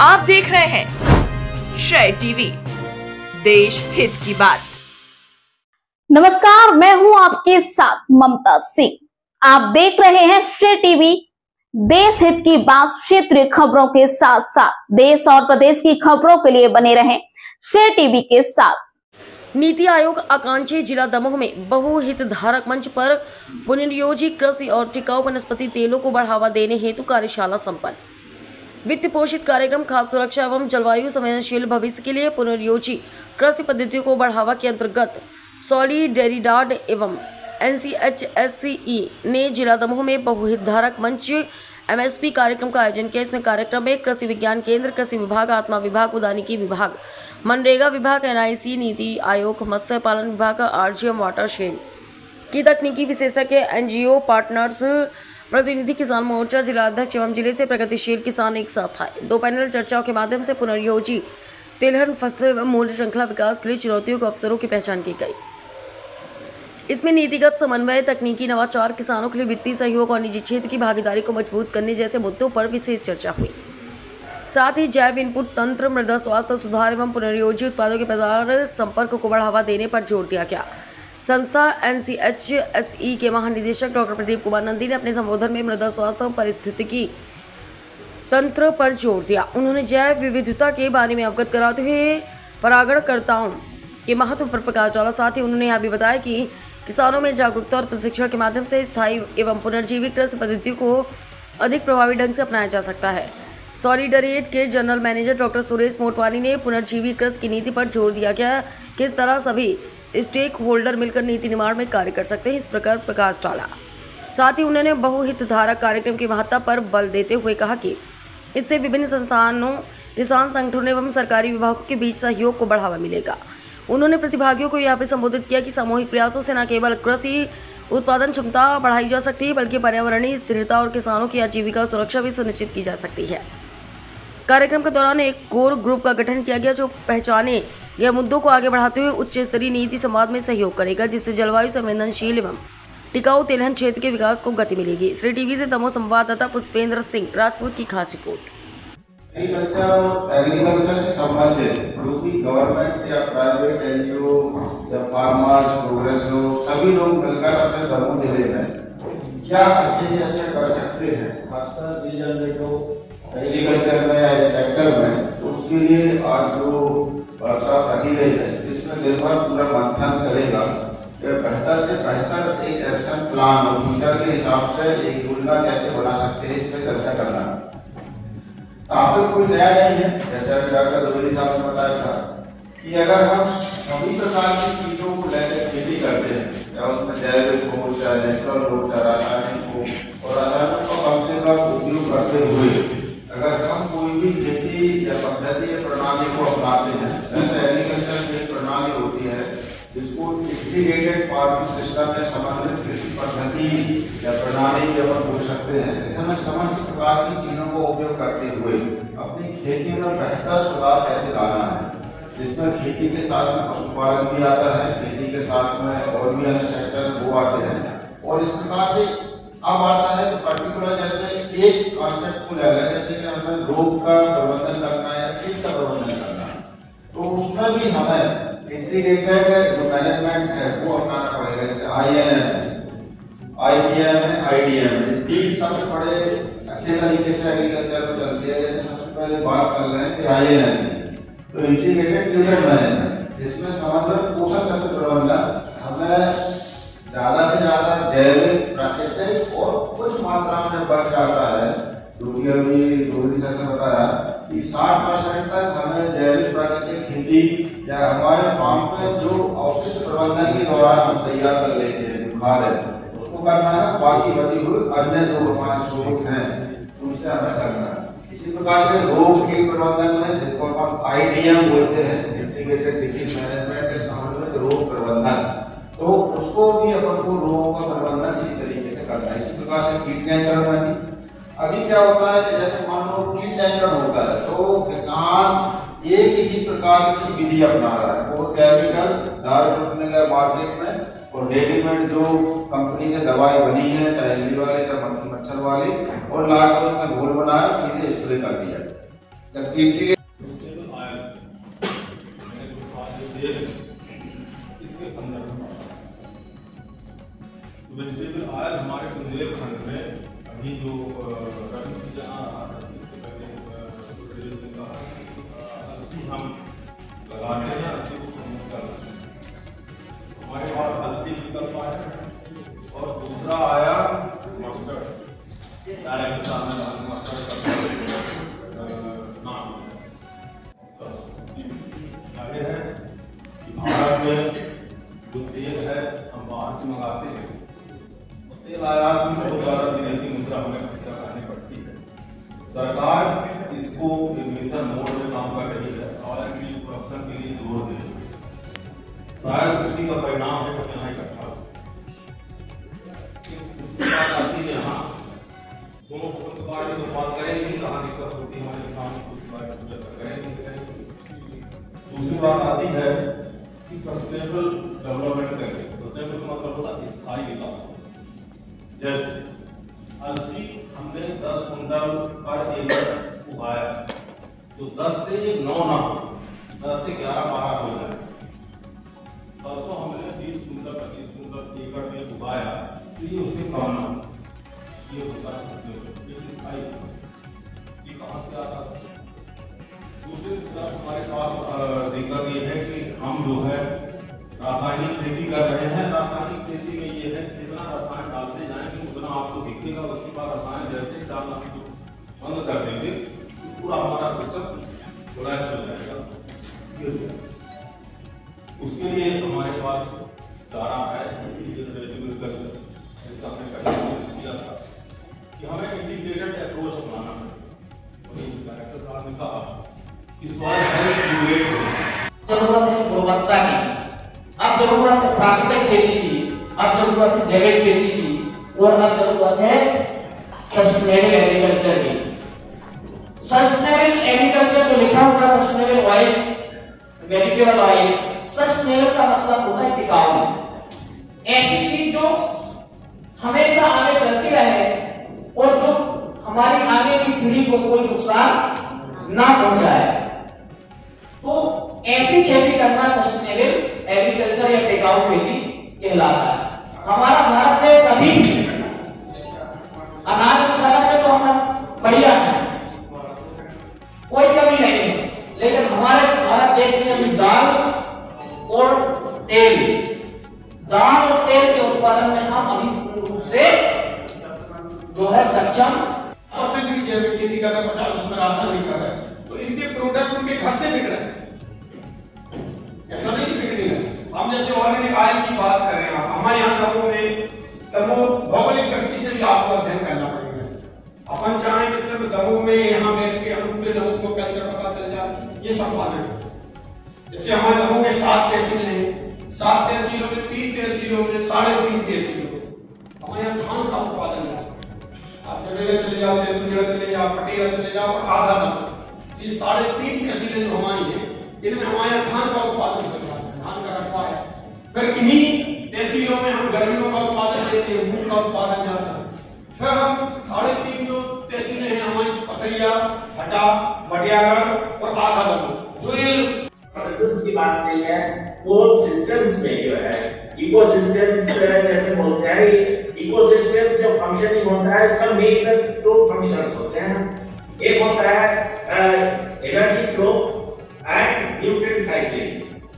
आप देख रहे हैं श्रेय टीवी, देश हित की बात। नमस्कार, मैं हूं आपके साथ ममता सिंह। आप देख रहे हैं श्रेय टीवी, देश हित की बात। क्षेत्रीय खबरों के साथ साथ देश और प्रदेश की खबरों के लिए बने रहें श्रेय टीवी के साथ। नीति आयोग आकांक्षी जिला दमोह में बहुहितधारक मंच पर पुनर्योजित कृषि और टिकाऊ वनस्पति तेलों को बढ़ावा देने हेतु कार्यशाला संपन्न। वित्त पोषित कार्यक्रम खाद्य सुरक्षा एवं जलवायु संवेदनशील भविष्य के लिए पुनर्योजित कृषि पद्धतियों को बढ़ावा के अंतर्गत सॉलिडेरिडाड एवं NCHSCE ने जिला दमोह में बहुहितधारक मंच MSP कार्यक्रम का आयोजन किया। इसमें कार्यक्रम में कृषि विज्ञान केंद्र, कृषि विभाग, आत्मा विभाग, उद्यानिकी विभाग, मनरेगा विभाग, NIC, नीति आयोग, मत्स्य पालन विभाग, RGM वाटरशेड की तकनीकी विशेषज्ञ, NGO पार्टनर्स, प्रतिनिधि, किसान मोर्चा, जिला अध्यक्ष एवं जिले से प्रगतिशील किसान एक साथ आए। 2 पैनल चर्चाओं के माध्यम से पुनर्योजित तिलहन फसलों एवं मूल्य श्रृंखला विकास के लिए चुनौतियों के अवसरों की पहचान की गई। इसमें नीतिगत समन्वय, तकनीकी नवाचार, किसानों के लिए वित्तीय सहयोग और निजी क्षेत्र की भागीदारी को मजबूत करने जैसे मुद्दों पर विशेष चर्चा हुई। साथ ही जैव इनपुट तंत्र, मृदा स्वास्थ्य सुधार एवं पुनर्योजित उत्पादों के बाजार संपर्क को बढ़ावा देने पर जोर दिया गया। संस्था NCHSE के महानिदेशक डॉक्टर प्रदीप कुमार नंदी ने अपने संबोधन में मृदा स्वास्थ्य और पारिस्थितिकी तंत्र पर जोर दिया। उन्होंने जैव विविधता के बारे में अवगत कराते हुए परागणकर्ताओं के महत्व पर प्रकाश डाला। साथ ही उन्होंने यह भी बताया कि किसानों में जागरूकता और प्रशिक्षण के माध्यम से स्थायी एवं पुनर्जीवित कृषि पद्धतियों को अधिक प्रभावी ढंग से अपनाया जा सकता है। सॉलिडरिएट के general manager doctor Suresh Motwani ने पुनर्जीवित कृषि की नीति पर जोर दिया गया। किस तरह सभी स्टेक होल्डर मिलकर नीति निर्माण में कार्य कर सकते हैं, इस प्रकार प्रकाश डाला। साथ ही उन्होंने बहुहितधारक कार्यक्रम की महत्ता पर बल देते हुए कहा कि इससे विभिन्न संस्थानों, किसान संगठनों एवं सरकारी विभागों के बीच सहयोग को बढ़ावा मिलेगा। उन्होंने प्रतिभागियों को यह भी संबोधित किया कि सामूहिक प्रयासों से न केवल कृषि उत्पादन क्षमता बढ़ाई जा सकती है, बल्कि पर्यावरणीय स्थिरता और किसानों की आजीविका सुरक्षा भी सुनिश्चित की जा सकती है। कार्यक्रम के दौरान एक कोर ग्रुप का गठन किया गया जो पहचाने गए मुद्दों को आगे बढ़ाते हुए उच्च स्तरीय नीति संवाद में सहयोग करेगा, जिससे जलवायु संवेदनशील एवं टिकाऊ तिलहन क्षेत्र के विकास को गति मिलेगी। श्रेय टीवी से दमोह संवाददाता पुष्पेंद्र सिंह राजपूत की खास रिपोर्ट। एग्रीकल्चर से संबंधित जो भी गवर्नमेंट या प्राइवेट NGO या फार्मर्स, प्रोग्रेसिव सभी लोग मिलकर अपने दमोह जिले में क्या अच्छे से अच्छा कर सकते हैं, खासकर बीज जनरेटर एग्रीकल्चर में या इस सेक्टर में, उसके लिए आज जो वर्कशॉप रखी गई है, इसमें दिन भर पूरा मंथन चलेगा कि बेहतर से बेहतर एक एक्शन प्लान और फ्यूचर के हिसाब से एक योजना कैसे बना सकते हैं, इस पर चर्चा करना है। टॉपिक कोई नया नहीं है, जैसे अभी डॉक्टर द्विवेदी साहब ने बताया था कि अगर हम सभी प्रकार की चीजों को लेकर खेती करते हैं, या उसमें जैविक हो, चाहे नेचुरल हो, चाहे रासायनिक हो, और रासायनिक का कम से कम उपयोग करते हुए अगर हम कोई भी खेती या पद्धति या प्रणाली को अपनाते हैं, जैसे एग्रीकल्चर की एक प्रणाली होती है जिसको इंटीग्रेटेड फार्मिंग सिस्टम में समन्वित कृषि पद्धति या प्रणाली भी अपन बोल सकते हैं, हमें समस्त प्रकार की चीजों को उपयोग करते हुए अपनी खेती में बेहतर सुधार कैसे लाना है, जिसमें खेती के साथ में पशुपालन भी आता है, खेती के साथ में और भी अन्य सेक्टर वो आते हैं, और इस प्रकार से अब आता है तो पर्टिकुलर जैसे एक कॉन्सेप्ट को ले लें, जैसे कि हमें रोग का प्रबंधन करना है या कीट का प्रबंधन करना है, तो उसमें भी हमें इंटीग्रेटेड जो मैनेजमेंट है वो अपनाना पड़ेगा। जैसे INM, IPM है, IDM है, 3 शब्द बड़े अच्छे तरीके से एग्रीकल्चर में चलती है। जैसे सबसे पहले बात कर रहे हैं कि INM तो इंटीग्रेटेड न्यूट्रिएंट मैनेजमेंट, जिसमें समन्वय पोषक तत्व प्रबंधन, हमें ज्यादा से ज्यादा जैविक, प्राकृतिक और कुछ मात्रा में बच जाता है, जो कि अभी द्विवेदी सर ने बताया कि 60% तक हमें जैविक प्राकृतिक खेती या हमारे फार्म पे जो अवशिष्ट प्रबंधन के दौरान हम तैयार कर लेते हैं खाद है उसको करना है, बाकी बची हुई अन्य जो हमारे स्रोत हैं उनसे हमें करना है। इसी प्रकार से रोग के प्रबंधन में जिनको हम IDM बोलते हैं, इंटीग्रेटेड डिसीज मैनेजमेंट के समन्वित रोग प्रबंधन, तो उसको भी अपन को रोगों का प्रबंधन इसी तरीके से करना है। इसी प्रकार से कीट नियंत्रण में भी अभी क्या होता है, जैसे मान लो कीट नियंत्रण होता है तो किसान एक ही प्रकार की विधि अपना रहा है, वो केमिकल डायरेक्ट मार्केट में और रेडीमेड जो कंपनी से दवाई बनी है, चाहे वाले या मच्छर वाली, और लाकर उसमें घोल बनाया सीधे स्प्रे कर दिया। जब ईटी इसके संदर्भ में वेजिटेबल ऑयल हमारे कुंजले खंड में अभी जो रबी सीजन आ रहा है इसके पहले अलसी हम लगाते हैं, अलसी को प्रमोट कर रहे हैं। हमारे पास अलसी विकल्प आया और दूसरा आया मस्टर्ड, डायरेक्ट सामने मस्टर्ड का नाम जाहिर है कि भारत में जो तेल है हम बाहर से मंगाते हैं, तेल आयात में बहुत ज्यादा विदेशी मुद्रा हमें खर्चा करनी पड़ती है। सरकार इसको मिशन मोड में काम कर रही है और इसी प्रोडक्शन के लिए जोर दे रही है। शायद उसी का परिणाम है कि यहाँ इकट्ठा उसके बाद आती है यहाँ दोनों फसल के बारे में बात करेंगे, कहाँ दिक्कत होती है हमारे किसान उसके बारे में चर्चा करेंगे। दूसरी बात आती है कि सस्टेनेबल डेवलपमेंट कैसे, सस्टेनेबल का मतलब होता है स्थायी विकास। जैसे अलसी हमने 10 कुंटल पर एकड़ उगाया तो 10 से 9 ना 10 से 11-12 हो जाए। सरसों हमने 20 कुंटल 25 कुंटल एकड़ में उगाया तो ये उसके कम ना ये होता है ये कहाँ से आता है। दूसरी तरफ हमारे पास दिक्कत ये है कि हम जो है रासायनिक खेती कर रहे हैं। रासायनिक खेती में ये है जितना रसायन डालते जाएंगे उतना आपको दिखेगा, उसके बाद रसायन जैसे डालना बंद कर देंगे तो पूरा हमारा सिस्टम कोलैप्स हो जाएगा। उसके लिए हमारे पास चारा है इंटीग्रेटेड कल्चर, जिसका हमने पहले किया था कि हमें इंटीग्रेटेड अप्रोच अपनाना है। डायरेक्टर साहब ने कहा कि सॉइल हेल्थ रेगुलेट जरूरत है गुणवत्ता की, अब जरूरत है प्राकृतिक खेती की, अब जरूरत है जैविक खेती की और अब जरूरत है सस्टेनेबल एग्रीकल्चर की। सस्टेनेबल एग्रीकल्चर जो लिखा होगा sustainable oil, vegetable oil, sustainable का मतलब होता है टिकाऊ, ऐसी चीज जो हमेशा आगे चलती रहे और जो हमारी आगे की पीढ़ी को कोई नुकसान ना पहुंचाए। तो ऐसी खेती करना सस्टेनेबल एग्रीकल्चर या टिकाऊ खेती कहलाता है। हमारा भारत देश अभी अनाज उत्पादन में तो हम बढ़िया है, कोई कमी नहीं है, लेकिन हमारे भारत देश में अभी दाल और तेल के उत्पादन में हम अभी पूर्ण रूप से जो है सक्षम जैविक खेती कर रहे हैं, 50 उसमें रासायनिक कर रहे हैं, तो इनके प्रोडक्ट उनके घर से बिक रहे हैं, ऐसा नहीं कि बिक नहीं रहे। हम जैसे ऑर्गेनिक ऑयल की बात कर रहे हैं, हमारे यहाँ दमोह भौगोलिक दृष्टि से भी आपको अध्ययन करना पड़ेगा। अपन चाहें कि सिर्फ दमोह में यहाँ बैठ के हम पूरे दमोह को कल्चर पता चल जाए, ये संभव है। जैसे हमारे दमोह में 7 तहसील हैं, 7 तहसीलों में 3 तहसीलों में 3.5 तहसीलों हमारे यहाँ धान का उत्पादन है। आप जगह चले जाओ, तेंदुलगढ़ चले जाओ, पटेरा चले जाओ, आधा दम, ये 3.5 तहसीलें जो हमारी हैं इनमें हमारे धान का उत्पादन होता है, धान का रकबा है। फिर इन्हीं तहसीलों में हम गर्मियों का उत्पादन देते हैं, मूंग का उत्पादन जाता है। फिर हम 3.5 जो तहसीलें हैं हमारी पथरिया, हटा, बटियागढ़ और आधा दम, जो ये की बात नहीं है, वो सिस्टम्स में जो है इकोसिस्टम्स जैसे बोलते हैं, इकोसिस्टम जो फंक्शनिंग होता है इसका मेजर 2 फंक्शंस होते हैं। एक होता है energy flow and nutrient cycling.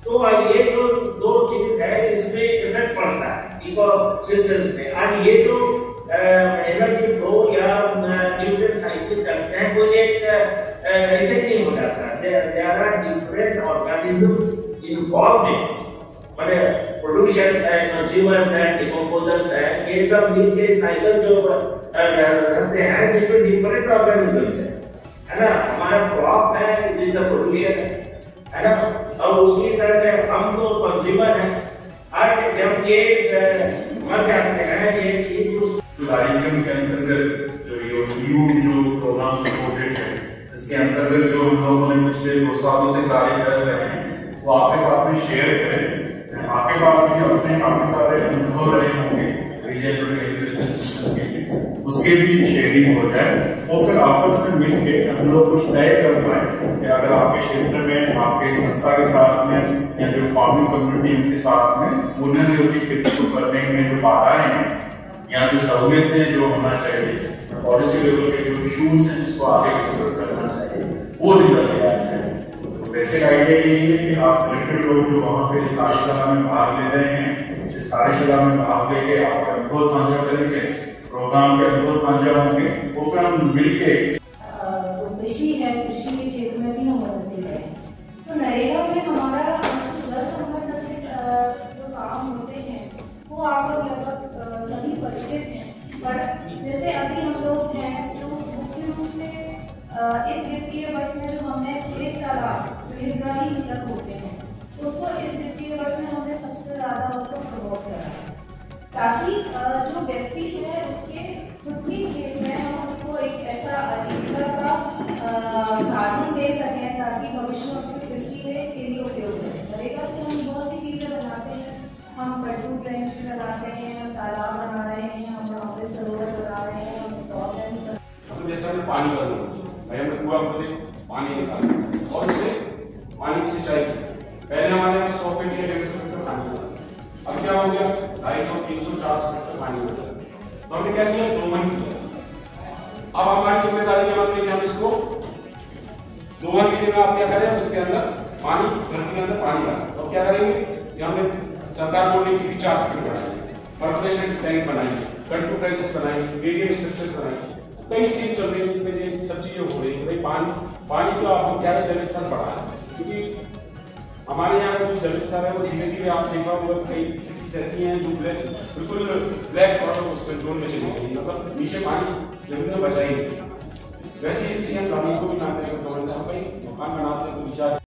तो ये जो 2 चीज है इसमें इफेक्ट पड़ता है इकोसिस्टम्स में। और ये जो एनर्जी फ्लो या न्यूट्रिएंट साइक्लिंग करते हैं वो एक ऐसे नहीं हो जाता, there are different organisms involved in it, मतलब producers है, consumers है, decomposers है, ये सब मिलके साइकिल जो रहते हैं जिसमें डिफरेंट ऑर्गेनिजम्स है ना। हमारा क्रॉप है जिसका प्रोड्यूसर है ना, और उसकी तरह से हम तो कंज्यूमर हैं। और जब ये मर जाते हैं ये चीज उस कार्यक्रम के अंतर्गत जो प्रोग्राम सपोर्टेड है इसके अंतर्गत जो हम लोगों ने पिछले 2 सालों से कार्य कर रहे हैं वो आपके साथ में शेयर करें। आपके पास भी अपने काफी सारे अनुभव रहे होंगे सिस्टम के लिए उसके भी शेयरिंग हो जाए और फिर आपस में मिलके हम लोग कुछ तय कर पाए कि अगर आपके क्षेत्र में आपके संस्था के साथ में या जो फार्मिंग कम्युनिटी उनके साथ में उन्होंने उनकी खेती को करने में जो बाधाएं हैं या जो सहूलियतें जो होना चाहिए पॉलिसी लेवल के जो इशूज हैं जिसको आगे डिस्कस करना चाहिए वो नहीं रखे जाते हैं। बेसिक आइडिया यही है कि आप सिलेक्टेड लोग जो वहाँ पे इस कार्यशाला में भाग ले रहे हैं, इस कार्यशाला में भाग लेके आप अनुभव साझा करेंगे, प्रोग्राम के अनुभव साझा होंगे, वो फिर हम मिलके कृषि है, कृषि के क्षेत्र में भी हम मदद दे रहे हैं। तो नरेगा में हमारा जल संवर्धन से जो काम होते हैं वो आप लोग लगभग सभी परिचित हैं, पर जैसे अभी हम लोग हैं जो मुख्य रूप से इस वित्तीय वर्ष में जो हमने खेत तालाब जो हितग्राही घटक होते हैं उसको इस वित्तीय वर्ष में हमने सबसे ज्यादा उसको प्रमोट करा है, ताकि जो व्यक्ति है उसके खुद के खेत में हम उसको एक ऐसा आजीविका का साधन दे सकें ताकि भविष्य में उसकी कृषि के लिए उपयोग करें। नरेगा से हम बहुत सी चीजें बनाते हैं, हम पेट्रोल ट्रेंच भी लगाते हैं, हम तालाब बना रहे हैं, हम वहाँ पे सरोवर बना रहे हैं, हम स्टॉक मतलब जैसे हमने पानी का भाई हमने कुआं खोदे पानी निकाला और उससे पानी की सिंचाई की। पहले हमारे यहाँ 100 फीट या 150 फीट में पानी था, अब क्या हो गया 250, 300, 400 फीट में पानी हो गया। तो हमने क्या किया, दोहन किया। अब हमारी जिम्मेदारी है मतलब कि हम इसको दोहन की जगह आप क्या करें, उसके अंदर पानी धरती के अंदर पानी डालें। तो क्या करेंगे कि हमने सरकार बोलने की रिचार्ज फिट बनाएंगे, परफोरेशन टैंक बनाएंगे, कंट्रोल ट्रेंचेस बनाएंगे, रेडिएट स्ट्रक्चर्स बनाएंगे। कई स्कीम चल रही है, ये सब चीजें हो रही है। भाई पानी तो आप क्या है, जल स्तर बढ़ा है, क्योंकि हमारे यहाँ का जो जल स्तर है वो धीरे धीरे आप देखा होगा कई सिटीज ऐसी हैं जो बिल्कुल ब्लैक वाटर उस कंट्रोल में चली गई, मतलब नीचे पानी जमीन में बचा ही नहीं। वैसी स्थितियां ग्रामीण को भी नाते हैं, भाई मकान बनाते हैं तो विचार